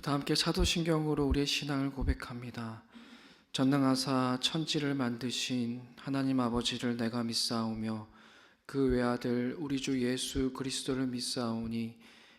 우리 다 함께 사도신경으로 우리의 신앙을 고백합니다. 전능하사 천지를 만드신 하나님 아버지를 내가 믿사오며 그 외아들 우리 주 예수 그리스도를 믿사오니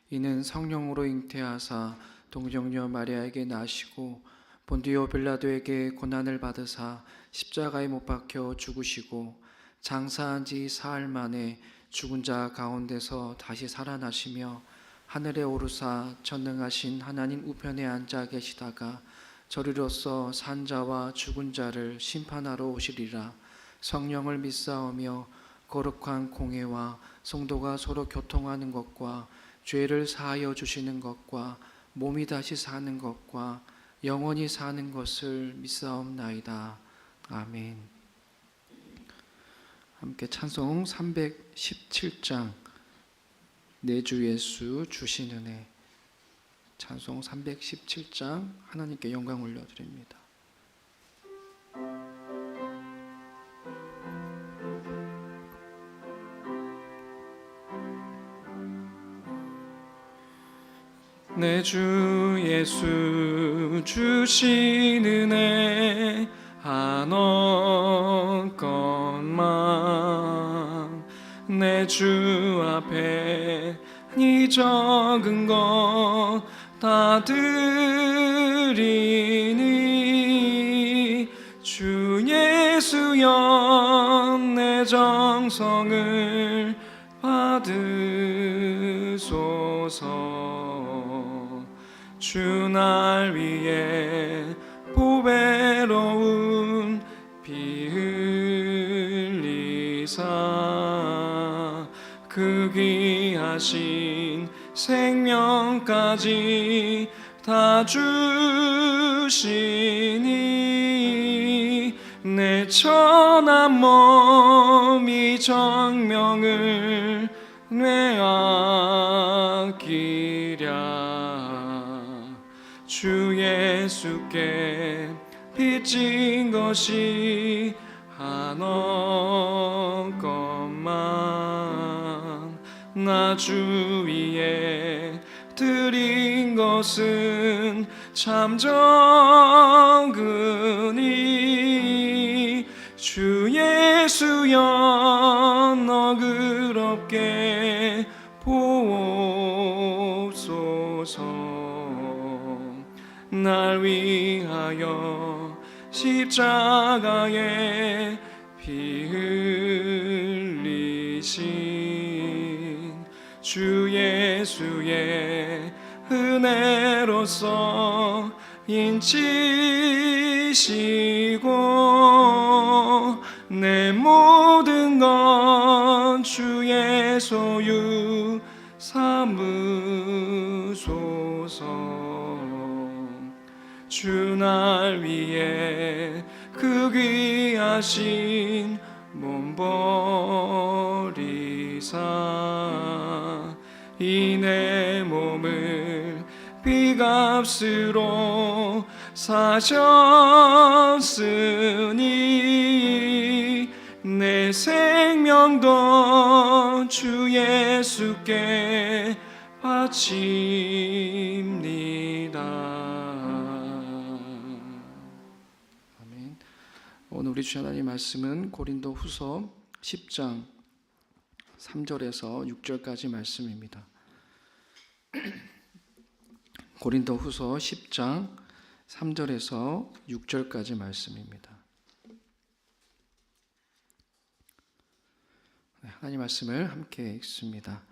이는 성령으로 잉태하사 동정녀 마리아에게 나시고 본디오 빌라도에게 고난을 받으사 십자가에 못 박혀 죽으시고 장사한 지 사흘 만에 죽은 자 가운데서 다시 살아나시며 하늘에 오르사 전능하신 하나님 우편에 앉아 계시다가 저리로서 산 자와 죽은 자를 심판하러 오시리라. 성령을 믿사오며 거룩한 공회와 성도가 서로 교통하는 것과 죄를 사하여 주시는 것과 몸이 다시 사는 것과 영원히 사는 것을 믿사옵나이다. 아멘. 함께 찬송 317장 내 주 예수 주신 은혜, 찬송 317장 하나님께 영광 올려드립니다. 내 주 예수 주신 은혜 한없건만 내 주 앞에 이 적은 것 다 드리니 주 예수여 내 정성을 받으소서. 주 날 위해 보배로운 피 흘리사 그 귀하신 생명까지 다 주시니 내 천한 몸이 정명을 뇌아끼랴. 주 예수께 빚진 것이 한없건만 나 주 위에 드린 것은 참 적으니 주 예수여 너그럽게 보옵소서. 날 위하여 십자가에 피 흘리신 주 예수의 은혜로서 인치시고 내 모든 건 주의 소유 삼으소서. 주 날 위해 그 귀하신 몸 버리사 이 내 몸을 피값으로 사셨으니 내 생명도 주 예수께 바칩니다. 아멘. 오늘 우리 주 하나님 말씀은 고린도 후서 10장 3절에서 6절까지 말씀입니다. 고린도 후서 10장 3절에서 6절까지 말씀입니다. 하나님 말씀을 함께 읽습니다.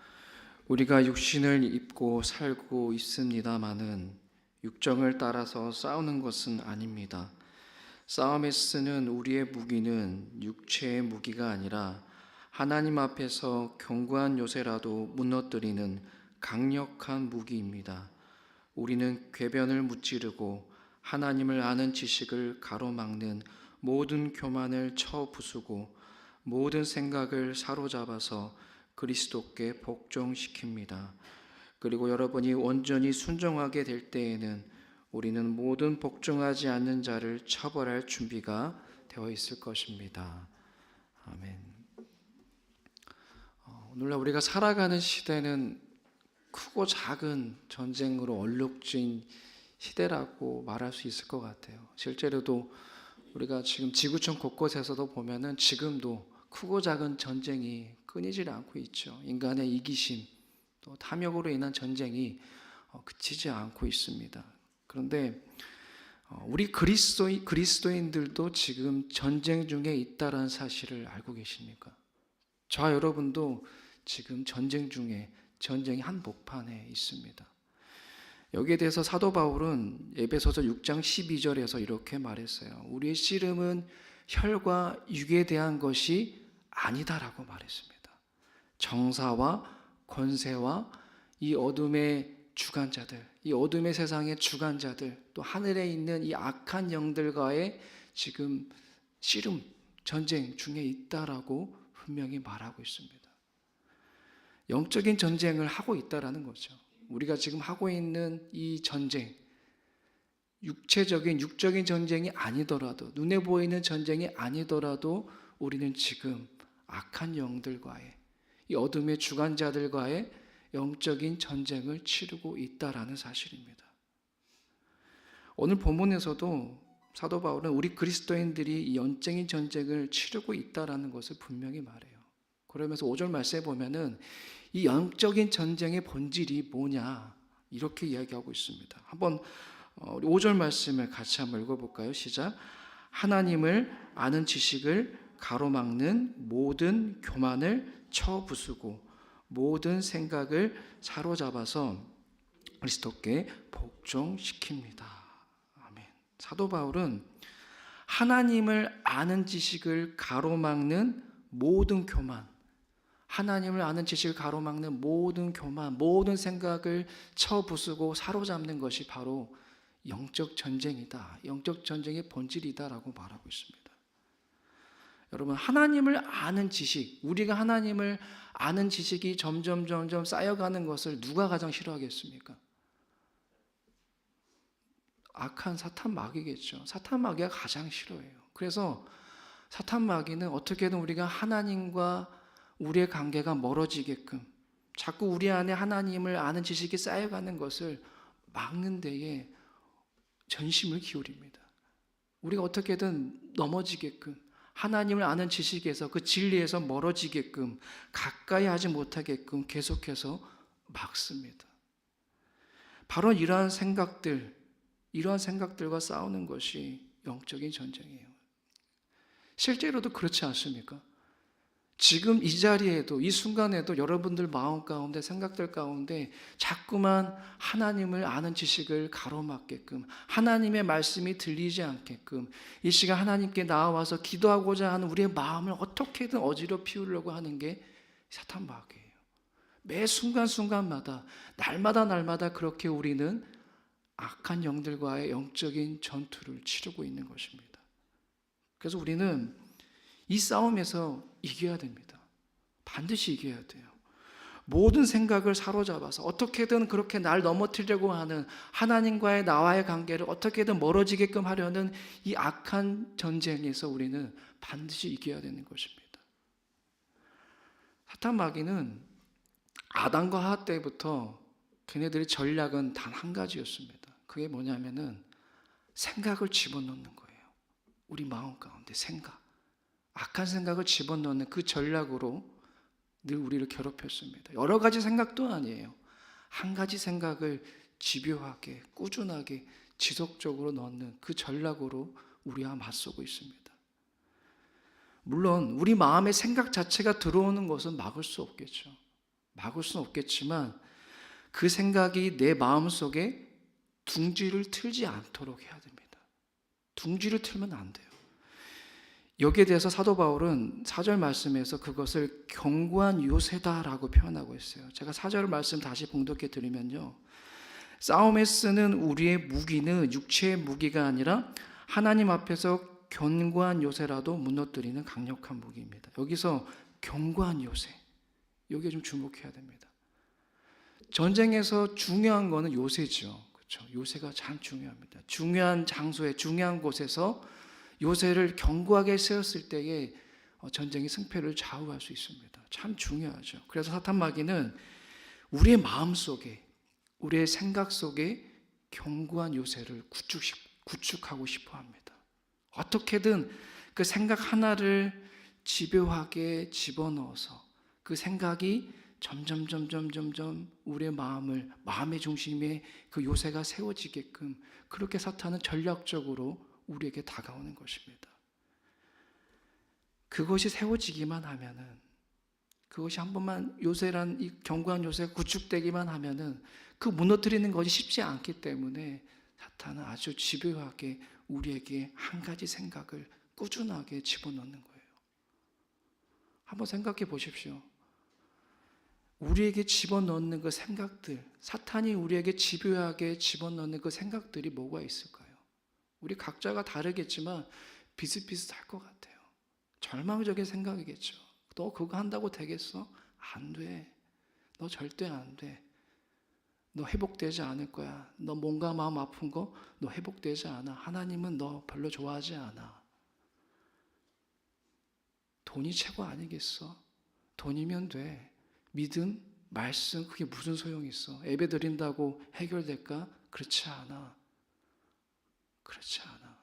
우리가 육신을 입고 살고 있습니다마는 육정을 따라서 싸우는 것은 아닙니다. 싸움에 쓰는 우리의 무기는 육체의 무기가 아니라 하나님 앞에서 견고한 요새라도 무너뜨리는 강력한 무기입니다. 우리는 궤변을 무찌르고 하나님을 아는 지식을 가로막는 모든 교만을 쳐 부수고 모든 생각을 사로잡아서 그리스도께 복종시킵니다. 그리고 여러분이 온전히 순종하게 될 때에는 우리는 모든 복종하지 않는 자를 처벌할 준비가 되어 있을 것입니다. 아멘. 오늘날 우리가 살아가는 시대는 크고 작은 전쟁으로 얼룩진 시대라고 말할 수 있을 것 같아요. 실제로도 우리가 지금 지구촌 곳곳에서도 보면은 지금도 크고 작은 전쟁이 끊이질 않고 있죠. 인간의 이기심, 또 탐욕으로 인한 전쟁이 그치지 않고 있습니다. 그런데 우리 그리스도인들도 지금 전쟁 중에 있다는 사실을 알고 계십니까? 저와 여러분도 지금 전쟁 중에 전쟁의 한복판에 있습니다. 여기에 대해서 사도 바울은 에베소서 6장 12절에서 이렇게 말했어요. 우리의 씨름은 혈과 육에 대한 것이 아니다라고 말했습니다. 정사와 권세와 이 어둠의 주관자들, 이 어둠의 세상의 주관자들, 또 하늘에 있는 이 악한 영들과의 지금 씨름, 전쟁 중에 있다라고 분명히 말하고 있습니다. 영적인 전쟁을 하고 있다라는 거죠. 우리가 지금 하고 있는 이 전쟁, 육적인 전쟁이 아니더라도, 눈에 보이는 전쟁이 아니더라도 우리는 지금 악한 영들과의, 이 어둠의 주관자들과의 영적인 전쟁을 치르고 있다라는 사실입니다. 오늘 본문에서도 사도 바울은 우리 그리스도인들이 이 영적인 전쟁을 치르고 있다라는 것을 분명히 말해요. 그러면서 5절 말씀에 보면은 이 영적인 전쟁의 본질이 뭐냐 이렇게 이야기하고 있습니다. 한번 우리 5절 말씀을 같이 한번 읽어볼까요? 시작. 하나님을 아는 지식을 가로막는 모든 교만을 쳐부수고 모든 생각을 사로잡아서 그리스도께 복종시킵니다. 아멘. 사도 바울은 하나님을 아는 지식을 가로막는 모든 교만, 하나님을 아는 지식을 가로막는 모든 교만, 모든 생각을 쳐부수고 사로잡는 것이 바로 영적 전쟁이다. 영적 전쟁의 본질이다라고 말하고 있습니다. 여러분, 하나님을 아는 지식, 우리가 하나님을 아는 지식이 점점 쌓여가는 것을 누가 가장 싫어하겠습니까? 악한 사탄 마귀겠죠. 사탄 마귀가 가장 싫어해요. 그래서 사탄 마귀는 어떻게든 우리가 하나님과 우리의 관계가 멀어지게끔 자꾸 우리 안에 하나님을 아는 지식이 쌓여가는 것을 막는 데에 전심을 기울입니다. 우리가 어떻게든 넘어지게끔, 하나님을 아는 지식에서, 그 진리에서 멀어지게끔, 가까이 하지 못하게끔 계속해서 막습니다. 바로 이러한 생각들과 싸우는 것이 영적인 전쟁이에요. 실제로도 그렇지 않습니까? 지금 이 자리에도, 이 순간에도 여러분들 마음 가운데, 생각들 가운데 자꾸만 하나님을 아는 지식을 가로막게끔, 하나님의 말씀이 들리지 않게끔, 이 시간 하나님께 나와서 기도하고자 하는 우리의 마음을 어떻게든 어지럽히려고 하는 게 사탄 마귀예요. 매 순간순간마다, 날마다 그렇게 우리는 악한 영들과의 영적인 전투를 치르고 있는 것입니다. 그래서 우리는 이 싸움에서 이겨야 됩니다. 반드시 이겨야 돼요. 모든 생각을 사로잡아서 어떻게든 그렇게 날 넘어뜨리려고 하는 하나님과의 나와의 관계를 어떻게든 멀어지게끔 하려는 이 악한 전쟁에서 우리는 반드시 이겨야 되는 것입니다. 사탄 마귀는 아담과 하와 때부터 걔네들의 전략은 단 한 가지였습니다. 그게 뭐냐면은 생각을 집어넣는 거예요. 우리 마음 가운데 생각. 악한 생각을 집어넣는 그 전략으로 늘 우리를 괴롭혔습니다. 여러 가지 생각도 아니에요. 한 가지 생각을 집요하게, 꾸준하게, 지속적으로 넣는 그 전략으로 우리와 맞서고 있습니다. 물론 우리 마음의 생각 자체가 들어오는 것은 막을 수 없겠죠. 막을 수는 없겠지만 그 생각이 내 마음속에 둥지를 틀지 않도록 해야 됩니다. 둥지를 틀면 안 돼요. 여기에 대해서 사도 바울은 4절 말씀에서 그것을 견고한 요새다라고 표현하고 있어요. 제가 4절 말씀 다시 봉독해 드리면요, 싸움에 쓰는 우리의 무기는 육체의 무기가 아니라 하나님 앞에서 견고한 요새라도 무너뜨리는 강력한 무기입니다. 여기서 견고한 요새, 여기에 좀 주목해야 됩니다. 전쟁에서 중요한 거는 요새죠. 그렇죠? 요새가 참 중요합니다. 중요한 장소에, 중요한 곳에서 요새를 견고하게 세웠을 때에 전쟁의 승패를 좌우할 수 있습니다. 참 중요하죠. 그래서 사탄 마귀는 우리의 마음 속에, 우리의 생각 속에 견고한 요새를 구축하고 싶어 합니다. 어떻게든 그 생각 하나를 집요하게 집어넣어서 그 생각이 점점 우리의 마음의 중심에 그 요새가 세워지게끔 그렇게 사탄은 전략적으로 우리에게 다가오는 것입니다. 그것이 세워지기만 하면은, 그것이 한 번만 요새란 이 견고한 요새가 구축되기만 하면은 그 무너뜨리는 것이 쉽지 않기 때문에 사탄은 아주 집요하게 우리에게 한 가지 생각을 꾸준하게 집어넣는 거예요. 한번 생각해 보십시오. 우리에게 집어넣는 그 생각들, 사탄이 우리에게 집요하게 집어넣는 그 생각들이 뭐가 있을까요? 우리 각자가 다르겠지만 비슷비슷할 것 같아요. 절망적인 생각이겠죠. 너 그거 한다고 되겠어? 안 돼. 너 절대 안 돼. 너 회복되지 않을 거야. 너 몸과 마음 아픈 거 너 회복되지 않아. 하나님은 너 별로 좋아하지 않아. 돈이 최고 아니겠어? 돈이면 돼. 믿음, 말씀, 그게 무슨 소용이 있어? 예배 드린다고 해결될까? 그렇지 않아. 그렇지 않아.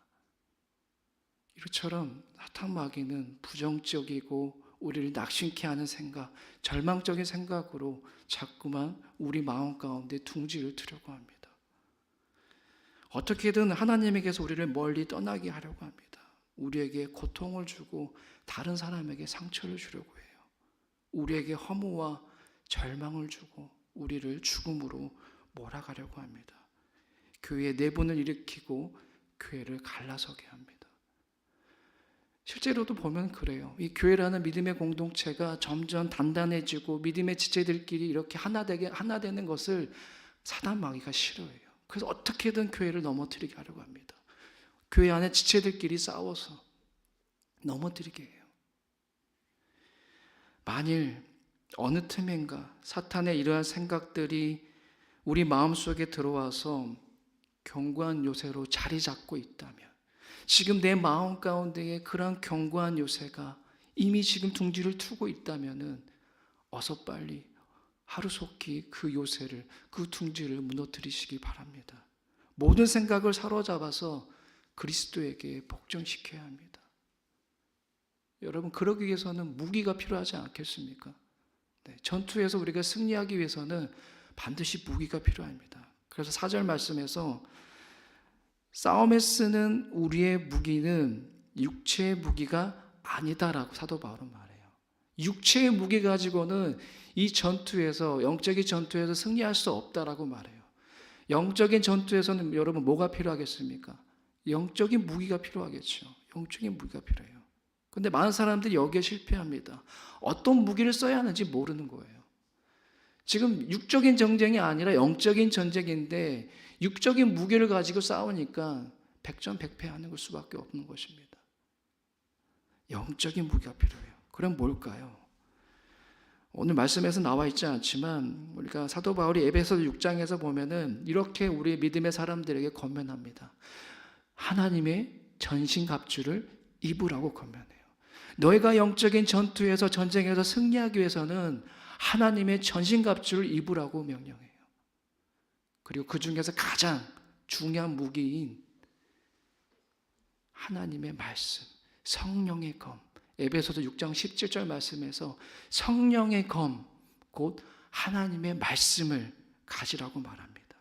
이처럼 사탄 마귀는 부정적이고 우리를 낙심케 하는 생각, 절망적인 생각으로 자꾸만 우리 마음 가운데 둥지를 트려고 합니다. 어떻게든 하나님에게서 우리를 멀리 떠나게 하려고 합니다. 우리에게 고통을 주고 다른 사람에게 상처를 주려고 해요. 우리에게 허무와 절망을 주고 우리를 죽음으로 몰아가려고 합니다. 교회의 내분을 일으키고 교회를 갈라서게 합니다. 실제로도 보면 그래요. 이 교회라는 믿음의 공동체가 점점 단단해지고 믿음의 지체들끼리 이렇게 하나 되는 것을 사단 마귀가 싫어해요. 그래서 어떻게든 교회를 넘어뜨리게 하려고 합니다. 교회 안에 지체들끼리 싸워서 넘어뜨리게 해요. 만일 어느 틈엔가 사탄의 이러한 생각들이 우리 마음속에 들어와서 견고한 요새로 자리 잡고 있다면, 지금 내 마음 가운데에 그런 견고한 요새가 이미 지금 둥지를 트고 있다면은 어서 빨리 하루속히 그 요새를, 그 둥지를 무너뜨리시기 바랍니다. 모든 생각을 사로잡아서 그리스도에게 복종시켜야 합니다. 여러분, 그러기 위해서는 무기가 필요하지 않겠습니까? 네, 전투에서 우리가 승리하기 위해서는 반드시 무기가 필요합니다. 그래서 4절 말씀에서 싸움에 쓰는 우리의 무기는 육체의 무기가 아니다라고 사도 바울은 말해요. 육체의 무기 가지고는 이 전투에서, 영적인 전투에서 승리할 수 없다라고 말해요. 영적인 전투에서는 여러분 뭐가 필요하겠습니까? 영적인 무기가 필요하겠죠. 영적인 무기가 필요해요. 근데 많은 사람들이 여기에 실패합니다. 어떤 무기를 써야 하는지 모르는 거예요. 지금 육적인 전쟁이 아니라 영적인 전쟁인데 육적인 무기를 가지고 싸우니까 백전백패하는 걸 수밖에 없는 것입니다. 영적인 무기가 필요해요. 그럼 뭘까요? 오늘 말씀에서 나와 있지 않지만 우리가 사도 바울이 에베소서 6장에서 보면은 이렇게 우리 믿음의 사람들에게 권면합니다. 하나님의 전신갑주를 입으라고 권면해요. 너희가 영적인 전투에서, 전쟁에서 승리하기 위해서는 하나님의 전신갑주를 입으라고 명령해요. 그리고 그 중에서 가장 중요한 무기인 하나님의 말씀, 성령의 검, 에베소서 6장 17절 말씀에서 성령의 검, 곧 하나님의 말씀을 가지라고 말합니다.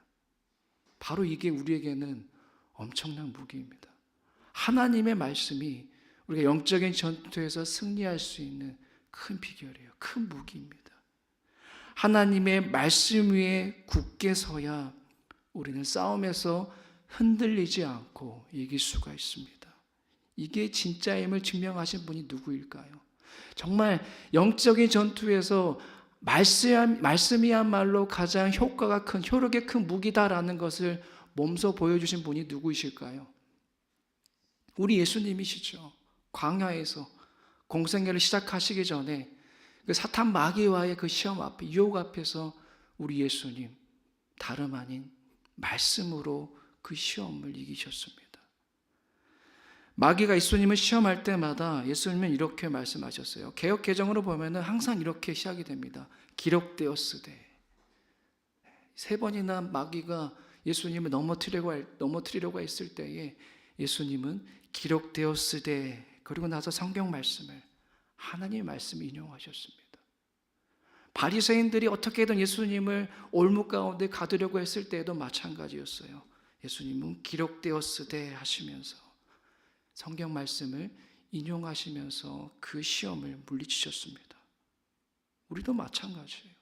바로 이게 우리에게는 엄청난 무기입니다. 하나님의 말씀이 우리가 영적인 전투에서 승리할 수 있는 큰 비결이에요. 큰 무기입니다. 하나님의 말씀 위에 굳게 서야 우리는 싸움에서 흔들리지 않고 이길 수가 있습니다. 이게 진짜임을 증명하신 분이 누구일까요? 정말 영적인 전투에서 말씀이야말로 가장 효과가 큰, 효력의 큰 무기다라는 것을 몸소 보여주신 분이 누구이실까요? 우리 예수님이시죠. 광야에서 공생애를 시작하시기 전에 그 사탄 마귀와의 그 시험 앞에, 유혹 앞에서 우리 예수님 다름 아닌 말씀으로 그 시험을 이기셨습니다. 마귀가 예수님을 시험할 때마다 예수님은 이렇게 말씀하셨어요. 개역 개정으로 보면은 항상 이렇게 시작이 됩니다. 기록되었으되. 3번이나 마귀가 예수님을 넘어뜨리려고 했을 때에 예수님은 기록되었으되, 그리고 나서 성경 말씀을, 하나님의 말씀을 인용하셨습니다. 바리새인들이 어떻게든 예수님을 올무 가운데 가두려고 했을 때에도 마찬가지였어요. 예수님은 기록되었으되 하시면서 성경 말씀을 인용하시면서 그 시험을 물리치셨습니다. 우리도 마찬가지예요.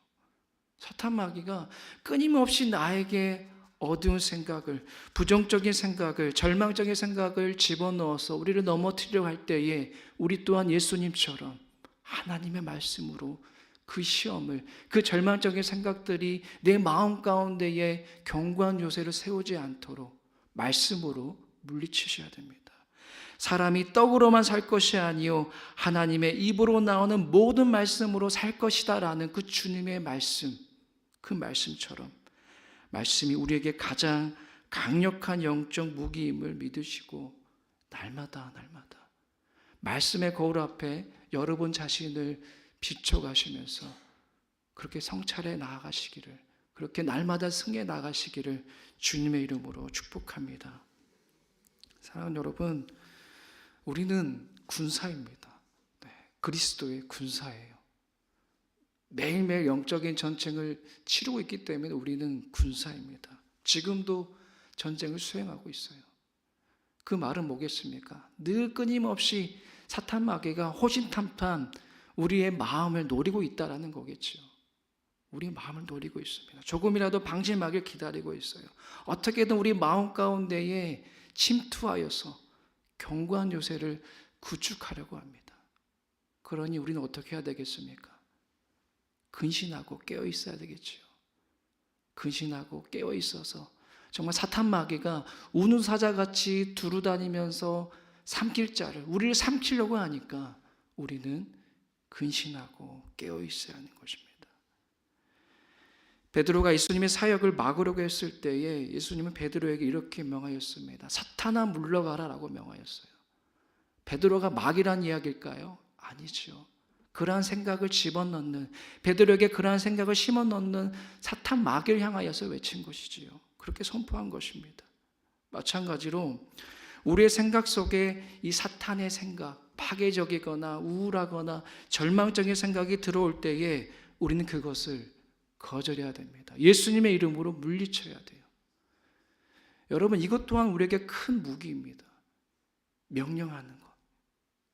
사탄 마귀가 끊임없이 나에게 어두운 생각을, 부정적인 생각을, 절망적인 생각을 집어넣어서 우리를 넘어뜨리려고 할 때에 우리 또한 예수님처럼 하나님의 말씀으로 그 시험을, 그 절망적인 생각들이 내 마음 가운데에 견고한 요새를 세우지 않도록 말씀으로 물리치셔야 됩니다. 사람이 떡으로만 살 것이 아니요 하나님의 입으로 나오는 모든 말씀으로 살 것이다 라는 그 주님의 말씀, 그 말씀처럼 말씀이 우리에게 가장 강력한 영적 무기임을 믿으시고 날마다 말씀의 거울 앞에 여러분 자신을 비춰가시면서 그렇게 성찰해 나아가시기를, 그렇게 날마다 승해 나가시기를 주님의 이름으로 축복합니다. 사랑하는 여러분, 우리는 군사입니다. 그리스도의 군사예요. 매일매일 영적인 전쟁을 치르고 있기 때문에 우리는 군사입니다. 지금도 전쟁을 수행하고 있어요. 그 말은 뭐겠습니까? 늘 끊임없이 사탄 마귀가 호신탐탐 우리의 마음을 노리고 있다라는 거겠죠. 우리 마음을 노리고 있습니다. 조금이라도 방심하길 기다리고 있어요. 어떻게든 우리 마음 가운데에 침투하여서 견고한 요새를 구축하려고 합니다. 그러니 우리는 어떻게 해야 되겠습니까? 근신하고 깨어 있어야 되겠죠. 근신하고 깨어 있어서 정말 사탄 마귀가 우는 사자같이 두루다니면서 삼킬 자를, 우리를 삼키려고 하니까 우리는 근신하고 깨어 있어야 하는 것입니다. 베드로가 예수님의 사역을 막으려고 했을 때에 예수님은 베드로에게 이렇게 명하였습니다. 사탄아 물러가라 라고 명하였어요. 베드로가 막이란 이야기일까요? 아니죠. 그러한 생각을 집어넣는, 베드로에게 그러한 생각을 심어넣는 사탄 마귀를 향하여서 외친 것이지요. 그렇게 선포한 것입니다. 마찬가지로 우리의 생각 속에 이 사탄의 생각, 파괴적이거나 우울하거나 절망적인 생각이 들어올 때에 우리는 그것을 거절해야 됩니다. 예수님의 이름으로 물리쳐야 돼요. 여러분, 이것 또한 우리에게 큰 무기입니다. 명령하는 것.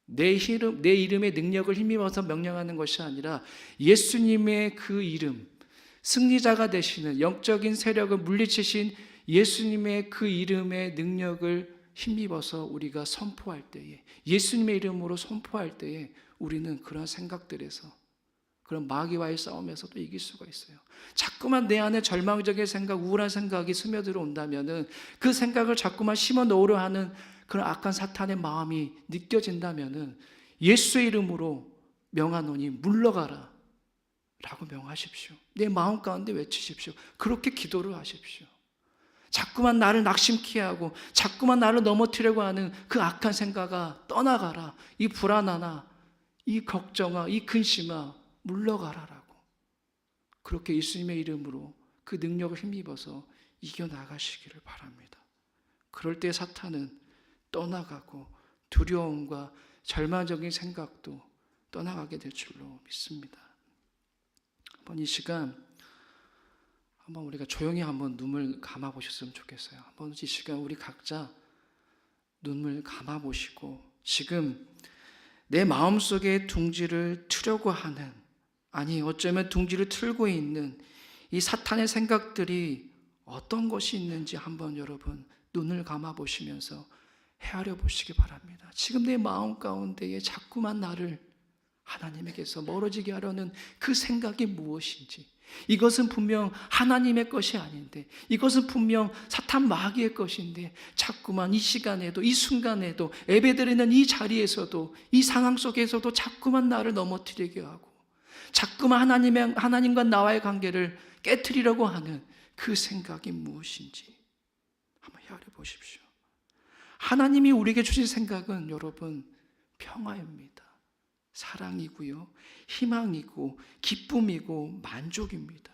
내 이름의 능력을 힘입어서 명령하는 것이 아니라 예수님의 그 이름, 승리자가 되시는 영적인 세력을 물리치신 예수님의 그 이름의 능력을 힘입어서 우리가 선포할 때에, 예수님의 이름으로 선포할 때에 우리는 그런 생각들에서, 그런 마귀와의 싸움에서도 이길 수가 있어요. 자꾸만 내 안에 절망적인 생각, 우울한 생각이 스며들어 온다면은 그 생각을 자꾸만 심어 놓으려 하는 그런 악한 사탄의 마음이 느껴진다면은 예수의 이름으로 명하노니 물러가라 라고 명하십시오. 내 마음 가운데 외치십시오. 그렇게 기도를 하십시오. 자꾸만 나를 낙심케 하고 자꾸만 나를 넘어뜨리려고 하는 그 악한 생각아 떠나가라. 이 불안하나, 이 걱정아, 이 근심아 물러가라라고. 그렇게 예수님의 이름으로 그 능력을 힘입어서 이겨나가시기를 바랍니다. 그럴 때 사탄은 떠나가고 두려움과 절망적인 생각도 떠나가게 될 줄로 믿습니다. 한번 이 시간 한번 우리가 조용히 한번 눈을 감아 보셨으면 좋겠어요. 한번 이 시간 우리 각자 눈을 감아 보시고 지금 내 마음속에 둥지를 트려고 하는, 아니 어쩌면 둥지를 틀고 있는 이 사탄의 생각들이 어떤 것이 있는지 한번 여러분 눈을 감아 보시면서 헤아려 보시기 바랍니다. 지금 내 마음 가운데에 자꾸만 나를 하나님에게서 멀어지게 하려는 그 생각이 무엇인지, 이것은 분명 하나님의 것이 아닌데, 이것은 분명 사탄 마귀의 것인데 자꾸만 이 시간에도, 이 순간에도, 예배드리는 이 자리에서도, 이 상황 속에서도 자꾸만 나를 넘어뜨리게 하고 자꾸만 하나님과 나와의 관계를 깨트리려고 하는 그 생각이 무엇인지 한번 헤아려 보십시오. 하나님이 우리에게 주신 생각은 여러분 평화입니다. 사랑이고요, 희망이고 기쁨이고 만족입니다.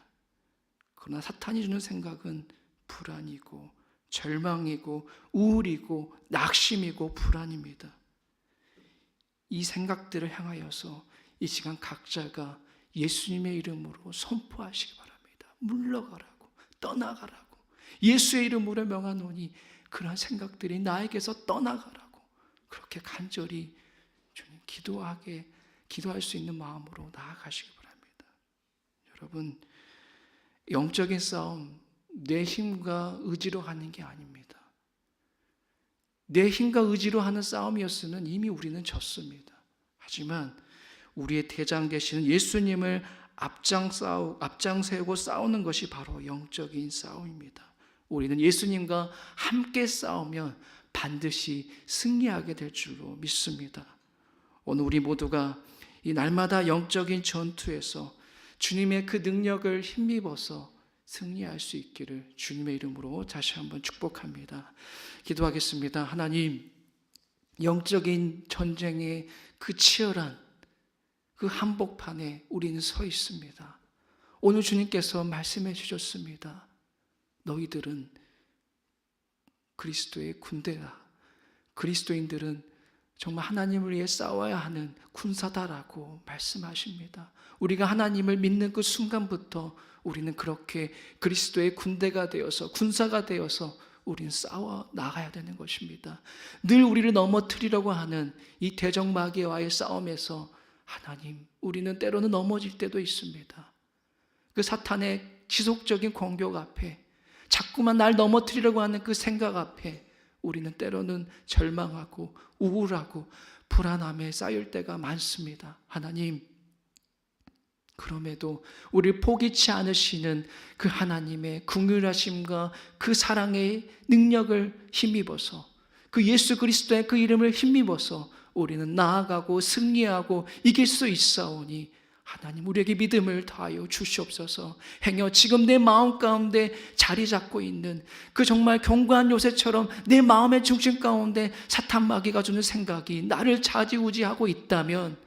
그러나 사탄이 주는 생각은 불안이고 절망이고 우울이고 낙심이고 불안입니다. 이 생각들을 향하여서 이 시간 각자가 예수님의 이름으로 선포하시기 바랍니다. 물러가라고, 떠나가라고. 예수의 이름으로 명하노니 그러한 생각들이 나에게서 떠나가라고, 그렇게 간절히 주님 기도할 수 있는 마음으로 나아가시기 바랍니다. 여러분, 영적인 싸움 내 힘과 의지로 하는 게 아닙니다. 내 힘과 의지로 하는 싸움이었으면 이미 우리는 졌습니다. 하지만 우리의 대장 되시는 예수님을 앞장세우고 싸우는 것이 바로 영적인 싸움입니다. 우리는 예수님과 함께 싸우면 반드시 승리하게 될 줄로 믿습니다. 오늘 우리 모두가 이 날마다 영적인 전투에서 주님의 그 능력을 힘입어서 승리할 수 있기를 주님의 이름으로 다시 한번 축복합니다. 기도하겠습니다. 하나님, 영적인 전쟁의 그 치열한 그 한복판에 우리는 서 있습니다. 오늘 주님께서 말씀해 주셨습니다. 너희들은 그리스도의 군대다. 그리스도인들은 정말 하나님을 위해 싸워야 하는 군사다라고 말씀하십니다. 우리가 하나님을 믿는 그 순간부터 우리는 그렇게 그리스도의 군대가 되어서, 군사가 되어서 우리는 싸워 나가야 되는 것입니다. 늘 우리를 넘어뜨리려고 하는 이 대적마귀와의 싸움에서 하나님, 우리는 때로는 넘어질 때도 있습니다. 그 사탄의 지속적인 공격 앞에, 자꾸만 날 넘어뜨리려고 하는 그 생각 앞에 우리는 때로는 절망하고 우울하고 불안함에 쌓일 때가 많습니다. 하나님, 그럼에도 우리를 포기치 않으시는 그 하나님의 긍휼하심과 그 사랑의 능력을 힘입어서, 그 예수 그리스도의 그 이름을 힘입어서 우리는 나아가고 승리하고 이길 수 있사오니 하나님, 우리에게 믿음을 더하여 주시옵소서. 행여 지금 내 마음 가운데 자리 잡고 있는 그 정말 견고한 요새처럼 내 마음의 중심 가운데 사탄 마귀가 주는 생각이 나를 좌지우지하고 있다면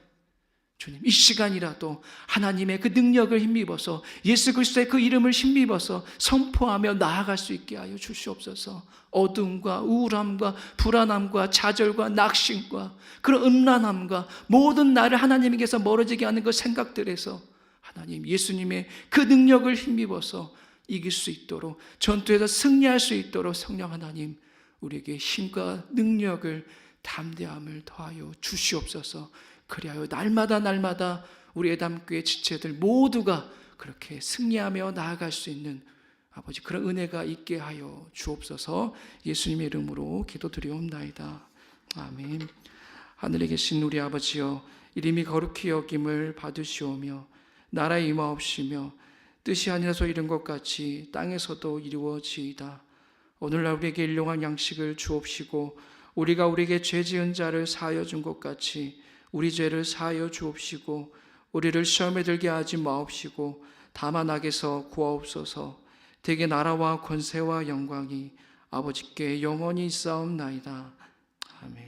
주님, 이 시간이라도 하나님의 그 능력을 힘입어서, 예수 그리스도의 그 이름을 힘입어서 선포하며 나아갈 수 있게 하여 주시옵소서. 어두움과 우울함과 불안함과 좌절과 낙심과 그런 음란함과 모든 나를 하나님에게서 멀어지게 하는 그 생각들에서 하나님, 예수님의 그 능력을 힘입어서 이길 수 있도록, 전투에서 승리할 수 있도록 성령 하나님, 우리에게 힘과 능력을, 담대함을 더하여 주시옵소서. 그리하여 날마다 우리 애담교회 지체들 모두가 그렇게 승리하며 나아갈 수 있는 아버지, 그런 은혜가 있게 하여 주옵소서. 예수님의 이름으로 기도드리옵나이다. 아멘. 하늘에 계신 우리 아버지여, 이름이 거룩히 여김을 받으시오며 나라에 임하옵시며 뜻이 하늘에서 이룬 것 같이 땅에서도 이루어지이다. 오늘날 우리에게 일용할 양식을 주옵시고 우리가 우리에게 죄 지은 자를 사하여 준 것 같이 우리 죄를 사하여 주옵시고 우리를 시험에 들게 하지 마옵시고 다만 악에서 구하옵소서. 대개 나라와 권세와 영광이 아버지께 영원히 있사옵나이다. 아멘.